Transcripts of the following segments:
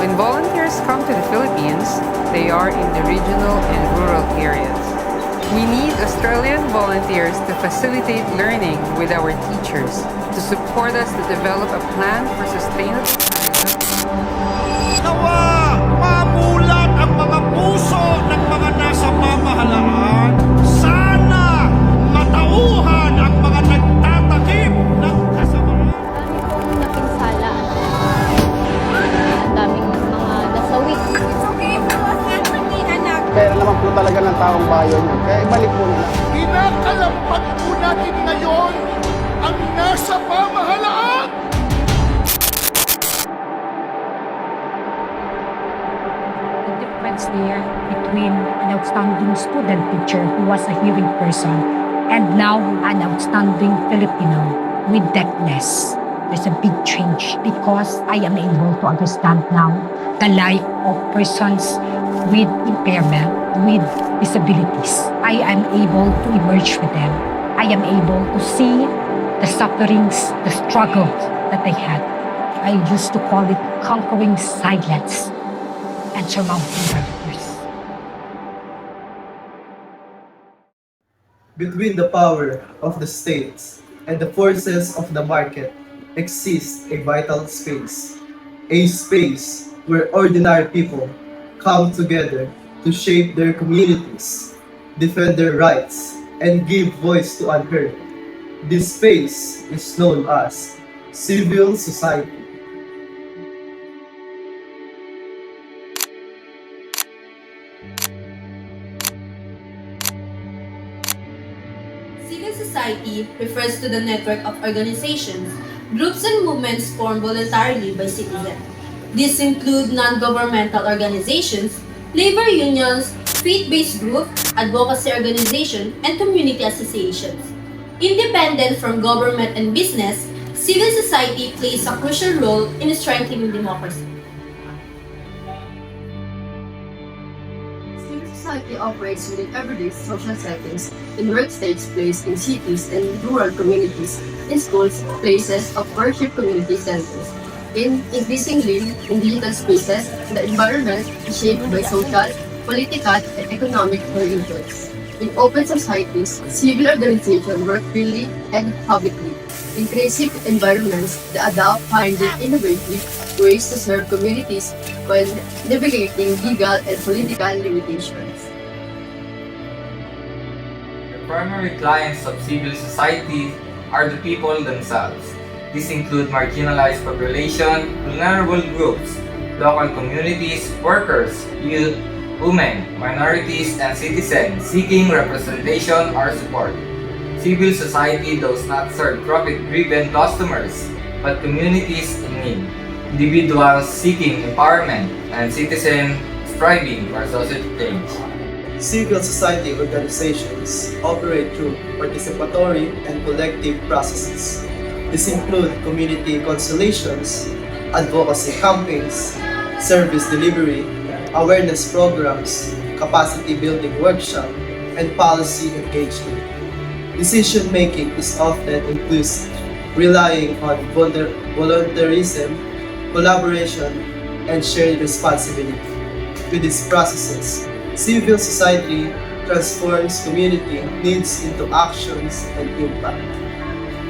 When volunteers come to the Philippines, they are in the regional and rural areas. We need Australian volunteers to facilitate learning with our teachers, to support us to develop a plan for sustainable tourism. Nawa! Mamulat ang mga puso ng mga nasa pamahalaan. Sana matauhan ang mga nagtatakip ng kasamaan. Dami pong napinsala. Ang daming mga nasawi. It's okay po, hindi anak. Pera naman po talaga ng taong bayan yan. Kaya ibalik po nila. Kinakalampag po natin ngayon ang nasa pamahalaan. The difference there between an outstanding student teacher who was a hearing person and now an outstanding Filipino with deafness. There's a big change because I am able to understand now the life of persons with impairment, with disabilities. I am able to emerge with them. I am able to see the sufferings, the struggles that they had. I used to call it conquering silence and surmounting barriers. Between the power of the states and the forces of the market exists a vital space, a space where ordinary people come together to shape their communities, defend their rights, and give voice to unheard. This space is known as civil society. Civil society refers to the network of organizations, groups and movements formed voluntarily by citizens. These include non-governmental organizations, labor unions, faith-based groups, advocacy organizations, and community associations. Independent from government and business, civil society plays a crucial role in strengthening democracy. Civil society operates within everyday social settings, in workplaces, in cities and rural communities, in schools, places of worship, community centers. In increasingly in digital spaces, the environment is shaped by social, political, and economic variables. In open societies, civil organizations work freely and publicly. In creative environments, they adopt finding innovative ways to serve communities while navigating legal and political limitations. The primary clients of civil society are the people themselves. These include marginalized population, vulnerable groups, local communities, workers, youth, women, minorities, and citizens seeking representation or support. Civil society does not serve profit-driven customers, but communities in need, individuals seeking empowerment, and citizens striving for social change. Civil society organizations operate through participatory and collective processes. These include community consultations, advocacy campaigns, service delivery, awareness programs, capacity building workshops, and policy engagement. Decision-making is often inclusive, relying on voluntarism, collaboration, and shared responsibility. With these processes, civil society transforms community needs into actions and impact.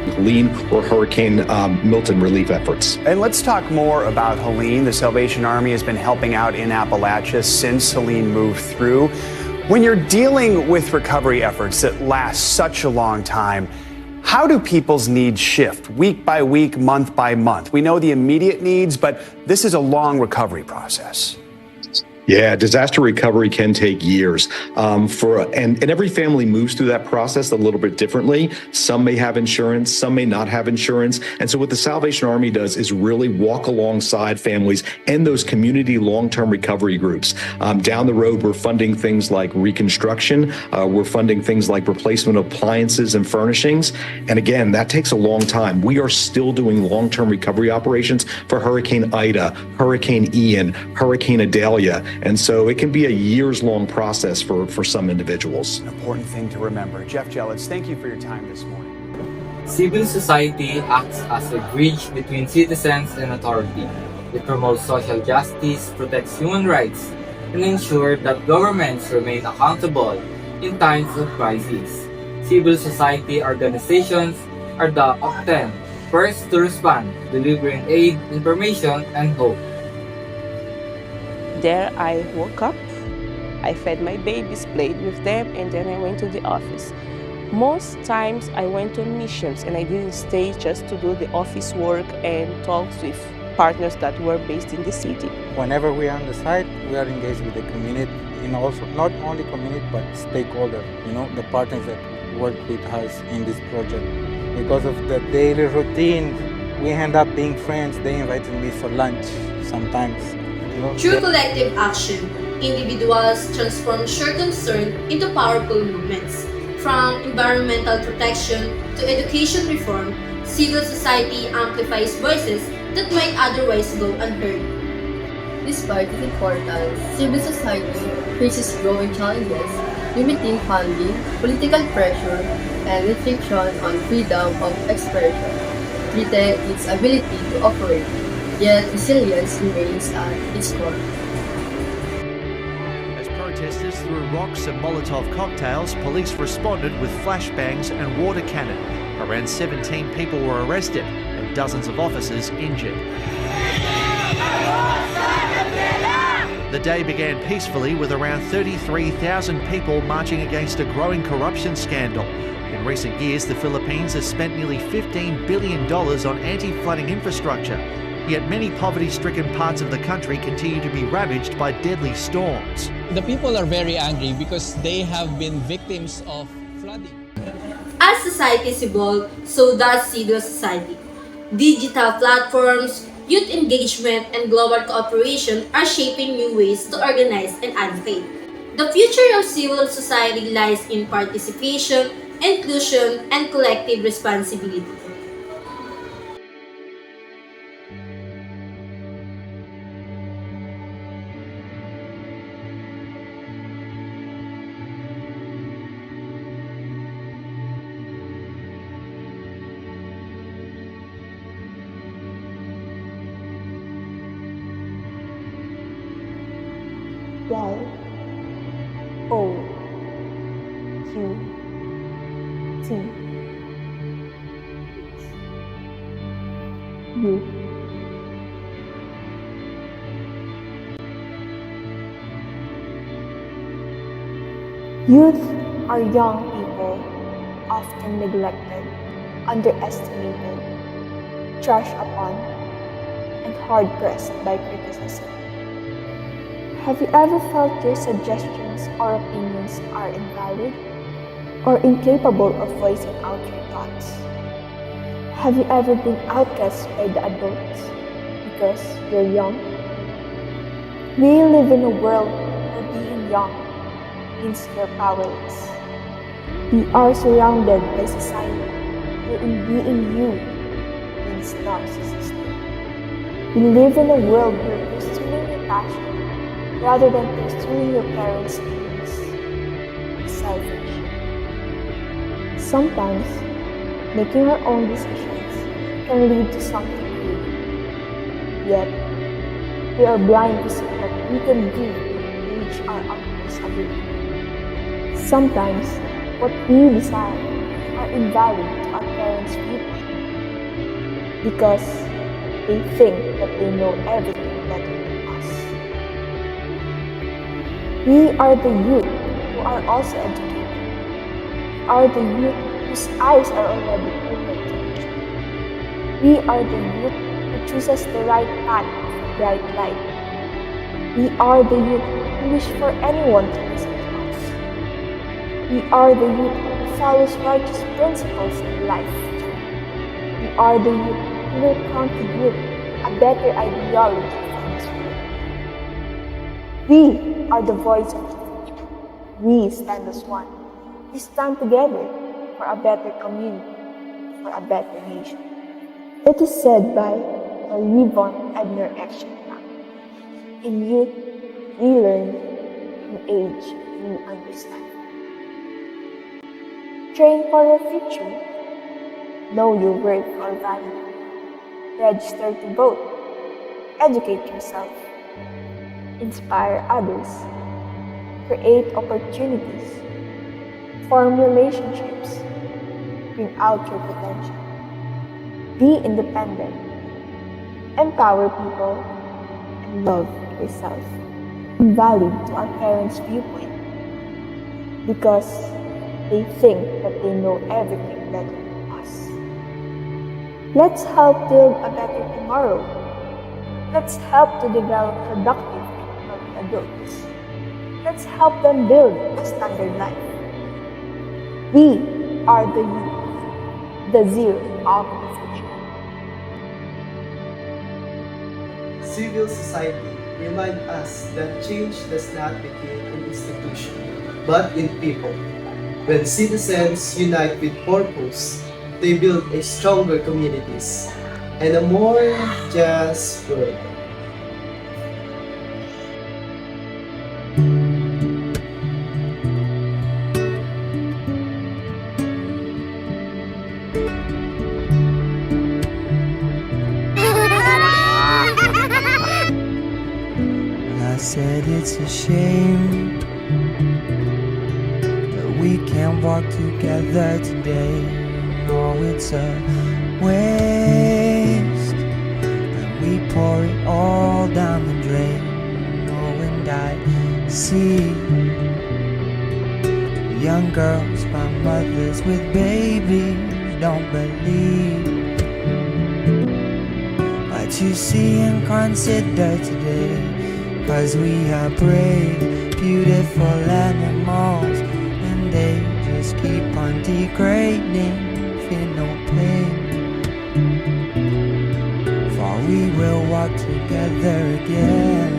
Helene or Hurricane Milton relief efforts. And let's talk more about Helene. The Salvation Army has been helping out in Appalachia since Helene moved through. When you're dealing with recovery efforts that last such a long time, how do people's needs shift week by week, month by month? We know the immediate needs, but this is a long recovery process. Yeah, disaster recovery can take years. And every family moves through that process a little bit differently. Some may have insurance, some may not have insurance. And so what the Salvation Army does is really walk alongside families and those community long-term recovery groups. Down the road, we're funding things like reconstruction. We're funding things like replacement of appliances and furnishings. And again, that takes a long time. We are still doing long-term recovery operations for Hurricane Ida, Hurricane Ian, Hurricane Idalia. And so it can be a years-long process for some individuals. An important thing to remember. Jeff Jelitz, thank you for your time this morning. Civil society acts as a bridge between citizens and authority. It promotes social justice, protects human rights, and ensures that governments remain accountable in times of crisis. Civil society organizations are the often first to respond, delivering aid, information, and hope. There I woke up, I fed my babies, played with them, and then I went to the office. Most times I went to missions and I didn't stay just to do the office work and talks with partners that were based in the city. Whenever we are on the site, we are engaged with the community, also not only community but stakeholder, the partners that work with us in this project. Because of the daily routine, we end up being friends. They invited me for lunch sometimes. Through collective action, individuals transform shared concern into powerful movements. From environmental protection to education reform, civil society amplifies voices that might otherwise go unheard. Despite its importance, civil society faces growing challenges, limiting funding, political pressure, and restriction on freedom of expression, threaten its ability to operate. Yet resilience remains at its core. As protesters threw rocks and Molotov cocktails, police responded with flashbangs and water cannon. Around 17 people were arrested and dozens of officers injured. The day began peacefully with around 33,000 people marching against a growing corruption scandal. In recent years, the Philippines has spent nearly $15 billion on anti-flooding infrastructure. Yet many poverty-stricken parts of the country continue to be ravaged by deadly storms. The people are very angry because they have been victims of flooding. As societies evolve, so does civil society. Digital platforms, youth engagement, and global cooperation are shaping new ways to organize and advocate. The future of civil society lies in participation, inclusion, and collective responsibility. Y-O-U-T U. Youth are young people, often neglected, underestimated, trashed upon, and hard-pressed by criticism. Have you ever felt your suggestions or opinions are invalid or incapable of voicing out your thoughts? Have you ever been outcast by the adults because you're young? We live in a world where being young means you're powerless. We are surrounded by society wherein being you means narcissistic. We live in a world where pursuing your passion rather than pursuing your parents' dreams is selfish. Sometimes, making our own decisions can lead to something good. Yet, we are blind to see what we can do to reach our utmost ability. Sometimes, what we desire are invalid to our parents' viewpoint because they think that they know everything better than us. We are the youth who are also educated. We are the youth whose eyes are already open to nature. We are the youth who chooses the right path of a bright light. We are the youth who wish for anyone to listen to us. We are the youth who follows righteous principles in life. We are the youth who will contribute a better ideology for this world. We are the voice of the future. We stand as one. We stand together for a better community, for a better nation. It is said by Yvonne Edner Action Plan. In youth, we learn. In age, we understand. Train for your future. Know your worth or value. Register to vote. educate yourself, inspire others, create opportunities, form relationships, bring out your potential, be independent, empower people, and love yourself. Valid to our parents' viewpoint because they think that they know everything better than us. Let's help build a better tomorrow. Let's help to develop productive and healthy adults. Let's help them build a standard life. We are the youth, the zero of the future. Civil society reminds us that change does not begin in institutions, but in people. When citizens unite with purpose, they build a stronger communities and a more just world. I said it's a shame that we can't walk together today. No, it's a waste that we pour it all down the drain. Oh, and I see young girls by mothers with babies don't believe what you see and consider today. 'Cause we are brave, beautiful animals, and they just keep on degrading, feel no pain. For we will walk together again.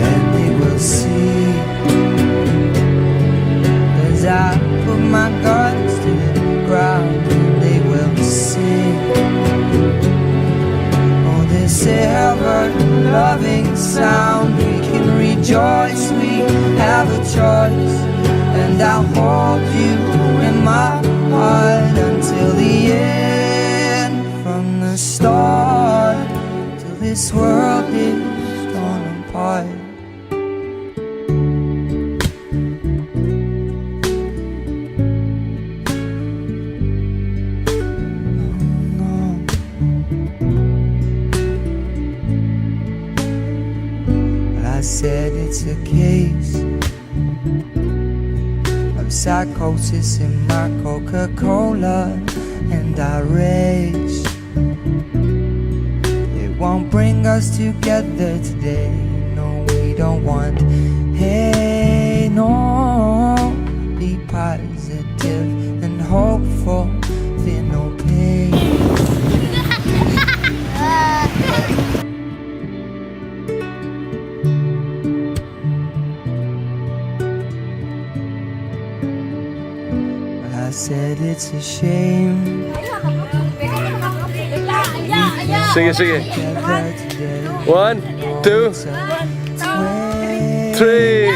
And they will see, 'cause I put my guns to the ground, and they will sing. This ever-loving sound, we can rejoice, we have a choice, and I'll hold you in my heart until the end. From the start till this world is torn apart. I said it's a case of psychosis in my Coca-Cola, and I rage. It won't bring us together today. No, we don't want hate. No, be positive and hopeful. Feel no pain. I said it's a shame. Sige, sige. 1, 2, 3.